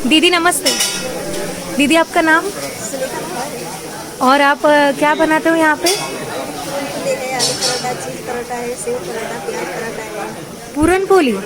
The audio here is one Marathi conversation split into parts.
दीदी नमस्ते। दीदी आपका नाम और आप क्या बनाते हो यहाँ पे? आलू पराठा, चीज पराठा है, सेव पराठा, प्याज पराठा है। पूरन पोली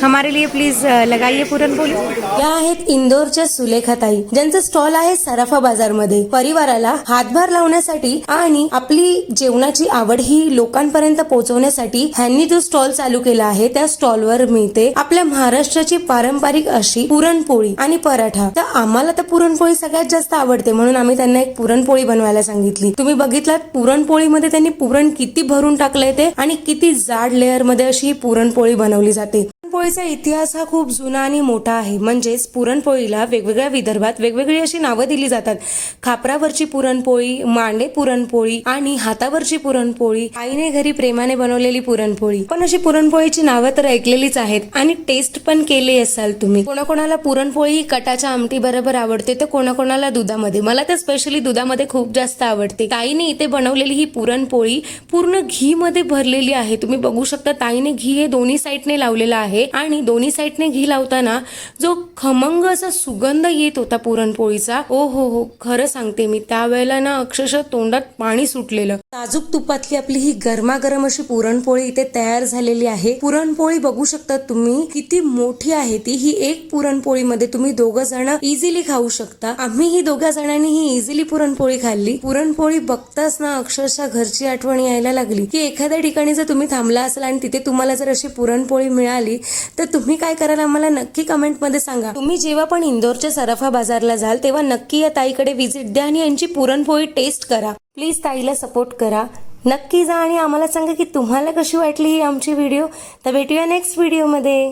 हमारे लिए प्लीज लगाइए पूरन पोली। या आहेत इंदोरच्या सुलेखाताई, ज्यांचं स्टॉल आहे सराफा बाजारमध्ये। परिवाराला हातभार लावण्यासाठी आणि आपली जेवणाची आवड ही लोकांपर्यंत पोहोचवण्यासाठी ह्यांनी जो स्टॉल चालू केला आहे त्या स्टॉलवर मिळते आपल्या महाराष्ट्राची पारंपरिक अशी पुरणपोळी आणि पराठा। तर आम्हाला तर पुरणपोळी सगळ्यात जास्त आवडते, म्हणून आम्ही त्यांना एक पुरणपोळी बनवायला सांगितली। तुम्ही बघितलात पुरणपोळीमध्ये त्यांनी पुरण किती भरून टाकलंय ते, आणि किती जाड लेअर मध्ये अशी ही पुरणपोळी बनवली जाते। पुरणपोळीचा इतिहास हा खूप जुना आणि मोठा आहे। म्हणजेच पुरणपोळीला वेगवेगळ्या विदर्भात वेगवेगळी अशी नावं दिली जातात। खापरावरची पुरणपोळी, मांडे पुरणपोळी आणि हातावरची पुरणपोळी, आईने घरी प्रेमाने बनवलेली पुरणपोळी। पण अशी पुरणपोळीची नावं तर ऐकलेलीच आहेत आणि टेस्ट पण केली असाल तुम्ही। कोणाकोणाला पुरणपोळी कटाच्या आमटी बरोबर आवडते, तर कोणाकोणाला दुधामध्ये। मला तर स्पेशली दुधामध्ये खूप जास्त आवडते। ताईने इथे बनवलेली ही पुरणपोळी पूर्ण घी मध्ये भरलेली आहे। तुम्ही बघू शकता ताईने घी हे दोन्ही साईडने लावलेलं आहे आणि दोन्ही साईडने घी लावताना जो खमंग असा सुगंध येत होता पुरणपोळीचा, ओ हो, खरं सांगते मी त्यावेळेला ना अक्षरशः तोंडात पाणी सुटलेलं। साजूक तुपातली आपली ही गरमागरम अशी पुरणपोळी इथे तयार झालेली आहे। पुरणपोळी बघू शकता तुम्ही किती मोठी आहे ती। ही एक पुरणपोळीमध्ये तुम्ही दोघं जण इझिली खाऊ शकता। आम्ही ही दोघा जणांनी ही इझिली पुरणपोळी खाल्ली। पुरणपोळी बघताच ना अक्षरशः घरची आठवण यायला लागली की एखाद्या ठिकाणी जर तुम्ही थांबला असाल आणि तिथे तुम्हाला जर अशी पुरणपोळी मिळाली तर तुम्ही काय कराल आम्हाला नक्की कमेंट मध्ये सांगा। तुम्ही जेव्हा पण इंदोरच्या सराफा बाजारला जाल तेव्हा नक्की या ताईकडे व्हिजिट द्या आणि यांची पुरणपोळी टेस्ट करा। प्लीज ताईला सपोर्ट करा, नक्की जा आणि आम्हाला सांगा की तुम्हाला कशी वाटली ही आमची व्हिडिओ। तर भेटूया नेक्स्ट व्हिडिओ मध्ये।